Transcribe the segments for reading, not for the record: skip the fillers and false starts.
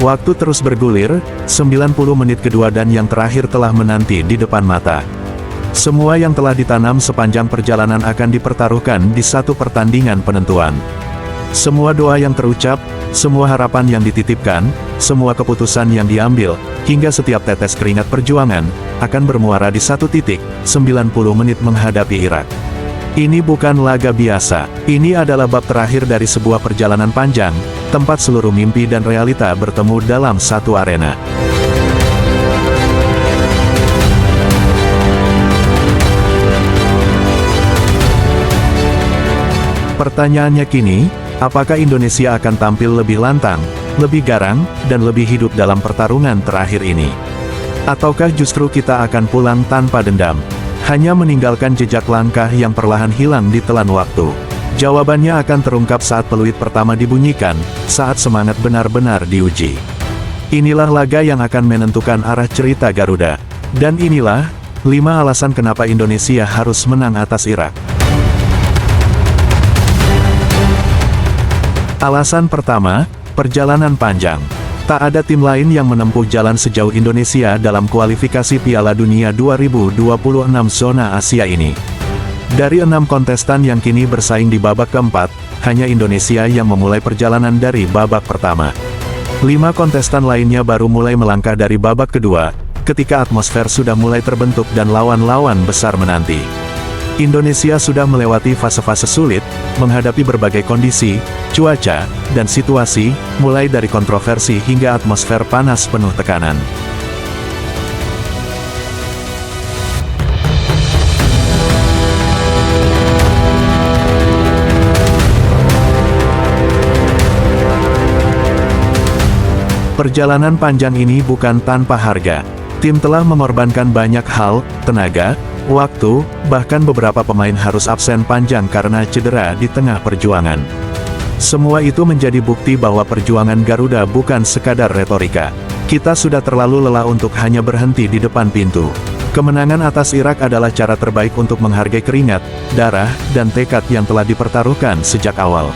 Waktu terus bergulir, 90 menit kedua dan yang terakhir telah menanti di depan mata. Semua yang telah ditanam sepanjang perjalanan akan dipertaruhkan di satu pertandingan penentuan. Semua doa yang terucap, semua harapan yang dititipkan, semua keputusan yang diambil, hingga setiap tetes keringat perjuangan, akan bermuara di satu titik, 90 menit menghadapi Irak. Ini bukan laga biasa, ini adalah bab terakhir dari sebuah perjalanan panjang, tempat seluruh mimpi dan realita bertemu dalam satu arena. Pertanyaannya kini, apakah Indonesia akan tampil lebih lantang, lebih garang, dan lebih hidup dalam pertarungan terakhir ini? Ataukah justru kita akan pulang tanpa dendam, hanya meninggalkan jejak langkah yang perlahan hilang di telan waktu? Jawabannya akan terungkap saat peluit pertama dibunyikan, saat semangat benar-benar diuji. Inilah laga yang akan menentukan arah cerita Garuda. Dan inilah 5 alasan kenapa Indonesia harus menang atas Irak. Alasan pertama, perjalanan panjang. Tak ada tim lain yang menempuh jalan sejauh Indonesia dalam kualifikasi Piala Dunia 2026 zona Asia ini. Dari 6 kontestan yang kini bersaing di babak keempat, hanya Indonesia yang memulai perjalanan dari babak pertama. 5 kontestan lainnya baru mulai melangkah dari babak kedua, ketika atmosfer sudah mulai terbentuk dan lawan-lawan besar menanti. Indonesia sudah melewati fase-fase sulit, menghadapi berbagai kondisi, cuaca, dan situasi, mulai dari kontroversi hingga atmosfer panas penuh tekanan. Perjalanan panjang ini bukan tanpa harga. Tim telah mengorbankan banyak hal, tenaga, waktu, bahkan beberapa pemain harus absen panjang karena cedera di tengah perjuangan. Semua itu menjadi bukti bahwa perjuangan Garuda bukan sekadar retorika. Kita sudah terlalu lelah untuk hanya berhenti di depan pintu. Kemenangan atas Irak adalah cara terbaik untuk menghargai keringat, darah, dan tekad yang telah dipertaruhkan sejak awal.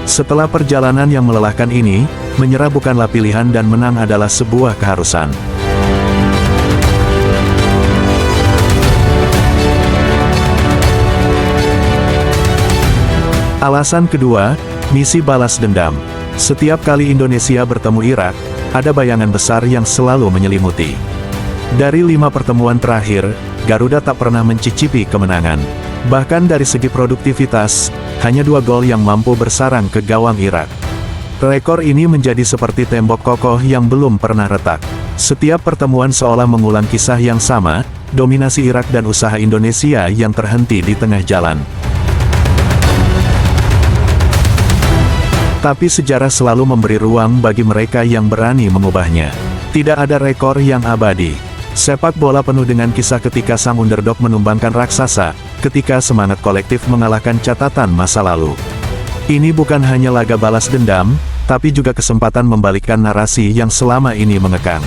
Setelah perjalanan yang melelahkan ini, menyerah bukanlah pilihan dan menang adalah sebuah keharusan. Alasan kedua, misi balas dendam. Setiap kali Indonesia bertemu Irak, ada bayangan besar yang selalu menyelimuti. Dari 5 pertemuan terakhir, Garuda tak pernah mencicipi kemenangan. Bahkan dari segi produktivitas, hanya 2 gol yang mampu bersarang ke gawang Irak. Rekor ini menjadi seperti tembok kokoh yang belum pernah retak. Setiap pertemuan seolah mengulang kisah yang sama, dominasi Irak dan usaha Indonesia yang terhenti di tengah jalan. Tapi sejarah selalu memberi ruang bagi mereka yang berani mengubahnya. Tidak ada rekor yang abadi. Sepak bola penuh dengan kisah ketika sang underdog menumbangkan raksasa, ketika semangat kolektif mengalahkan catatan masa lalu. Ini bukan hanya laga balas dendam, tapi juga kesempatan membalikkan narasi yang selama ini mengekang.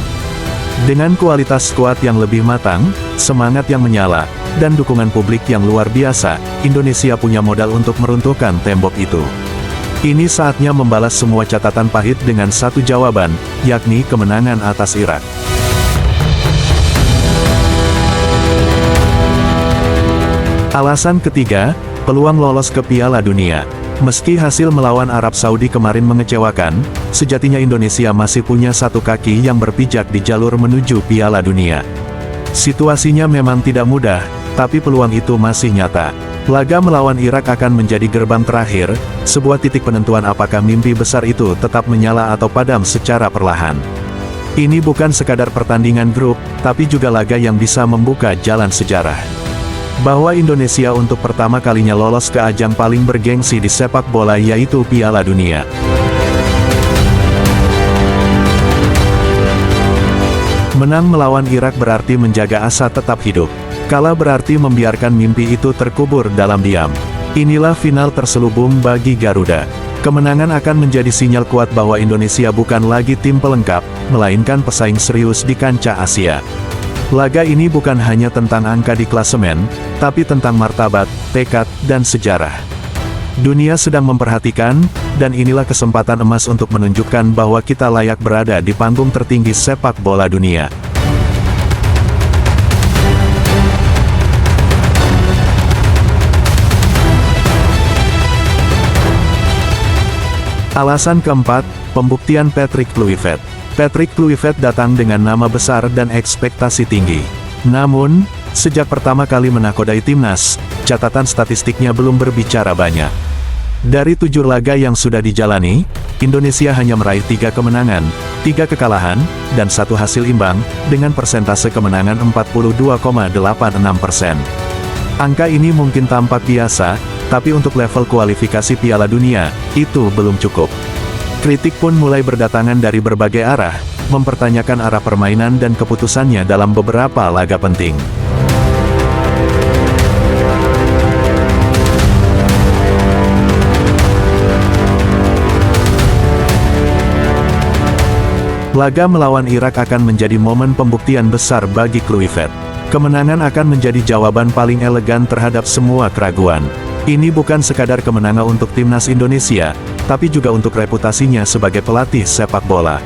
Dengan kualitas skuad yang lebih matang, semangat yang menyala, dan dukungan publik yang luar biasa, Indonesia punya modal untuk meruntuhkan tembok itu. Ini saatnya membalas semua catatan pahit dengan satu jawaban, yakni kemenangan atas Irak. Alasan ketiga, peluang lolos ke Piala Dunia. Meski hasil melawan Arab Saudi kemarin mengecewakan, sejatinya Indonesia masih punya satu kaki yang berpijak di jalur menuju Piala Dunia. Situasinya memang tidak mudah, tapi peluang itu masih nyata. Laga melawan Irak akan menjadi gerbang terakhir, sebuah titik penentuan apakah mimpi besar itu tetap menyala atau padam secara perlahan. Ini bukan sekadar pertandingan grup, tapi juga laga yang bisa membuka jalan sejarah. Bahwa Indonesia untuk pertama kalinya lolos ke ajang paling bergengsi di sepak bola yaitu Piala Dunia. Menang melawan Irak berarti menjaga asa tetap hidup. Kalah berarti membiarkan mimpi itu terkubur dalam diam. Inilah final terselubung bagi Garuda. Kemenangan akan menjadi sinyal kuat bahwa Indonesia bukan lagi tim pelengkap, melainkan pesaing serius di kancah Asia. Laga ini bukan hanya tentang angka di klasemen, tapi tentang martabat, tekad, dan sejarah. Dunia sedang memperhatikan, dan inilah kesempatan emas untuk menunjukkan bahwa kita layak berada di panggung tertinggi sepak bola dunia. Alasan keempat, pembuktian Patrick Kluivert. Patrick Kluivert datang dengan nama besar dan ekspektasi tinggi. Namun, sejak pertama kali menakodai timnas, catatan statistiknya belum berbicara banyak. Dari 7 laga yang sudah dijalani, Indonesia hanya meraih 3 kemenangan, 3 kekalahan, dan 1 hasil imbang, dengan persentase kemenangan 42,86%. Angka ini mungkin tampak biasa, tapi untuk level kualifikasi Piala Dunia, itu belum cukup. Kritik pun mulai berdatangan dari berbagai arah, mempertanyakan arah permainan dan keputusannya dalam beberapa laga penting. Laga melawan Irak akan menjadi momen pembuktian besar bagi Kluivert. Kemenangan akan menjadi jawaban paling elegan terhadap semua keraguan. Ini bukan sekadar kemenangan untuk timnas Indonesia, tapi juga untuk reputasinya sebagai pelatih sepak bola.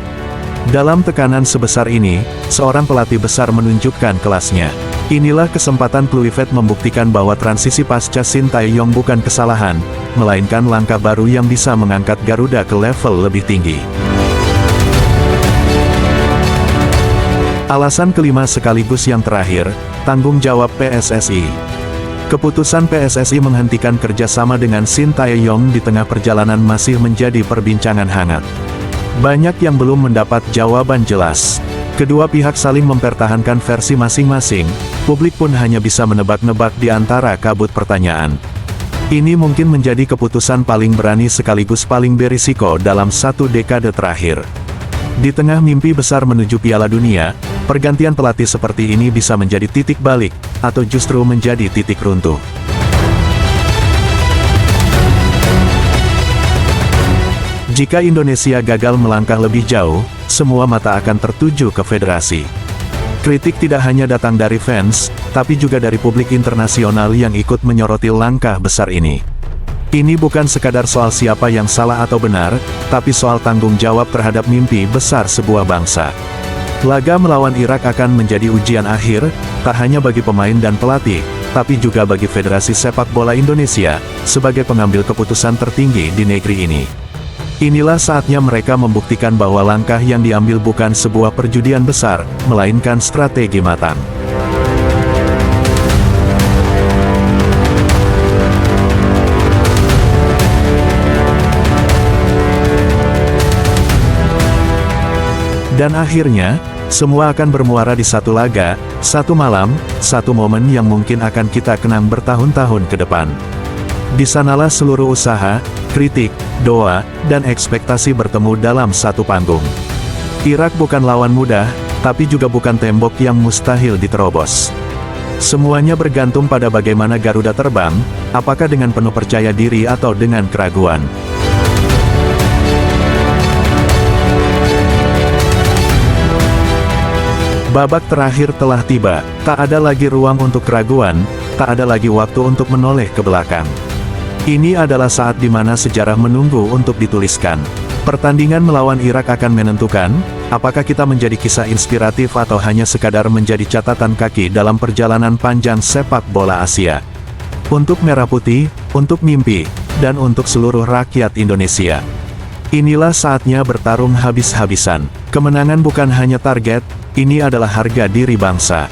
Dalam tekanan sebesar ini, seorang pelatih besar menunjukkan kelasnya. Inilah kesempatan Kluivert membuktikan bahwa transisi pasca Sintayong bukan kesalahan, melainkan langkah baru yang bisa mengangkat Garuda ke level lebih tinggi. Alasan kelima sekaligus yang terakhir, tanggung jawab PSSI. Keputusan PSSI menghentikan kerjasama dengan Sintayong di tengah perjalanan masih menjadi perbincangan hangat. Banyak yang belum mendapat jawaban jelas. Kedua pihak saling mempertahankan versi masing-masing, publik pun hanya bisa menebak-nebak di antara kabut pertanyaan. Ini mungkin menjadi keputusan paling berani sekaligus paling berisiko dalam 1 dekade terakhir. Di tengah mimpi besar menuju Piala Dunia, pergantian pelatih seperti ini bisa menjadi titik balik, atau justru menjadi titik runtuh. Jika Indonesia gagal melangkah lebih jauh, semua mata akan tertuju ke federasi. Kritik tidak hanya datang dari fans, tapi juga dari publik internasional yang ikut menyoroti langkah besar ini. Ini bukan sekadar soal siapa yang salah atau benar, tapi soal tanggung jawab terhadap mimpi besar sebuah bangsa. Laga melawan Irak akan menjadi ujian akhir, tak hanya bagi pemain dan pelatih, tapi juga bagi Federasi Sepak Bola Indonesia, sebagai pengambil keputusan tertinggi di negeri ini. Inilah saatnya mereka membuktikan bahwa langkah yang diambil bukan sebuah perjudian besar, melainkan strategi matang. Dan akhirnya, semua akan bermuara di satu laga, satu malam, satu momen yang mungkin akan kita kenang bertahun-tahun ke depan. Di sanalah seluruh usaha, kritik, doa, dan ekspektasi bertemu dalam satu panggung. Irak bukan lawan mudah, tapi juga bukan tembok yang mustahil diterobos. Semuanya bergantung pada bagaimana Garuda terbang, apakah dengan penuh percaya diri atau dengan keraguan. Babak terakhir telah tiba, tak ada lagi ruang untuk keraguan, tak ada lagi waktu untuk menoleh ke belakang. Ini adalah saat di mana sejarah menunggu untuk dituliskan. Pertandingan melawan Irak akan menentukan, apakah kita menjadi kisah inspiratif atau hanya sekadar menjadi catatan kaki dalam perjalanan panjang sepak bola Asia. Untuk Merah Putih, untuk mimpi, dan untuk seluruh rakyat Indonesia. Inilah saatnya bertarung habis-habisan. Kemenangan bukan hanya target, ini adalah harga diri bangsa.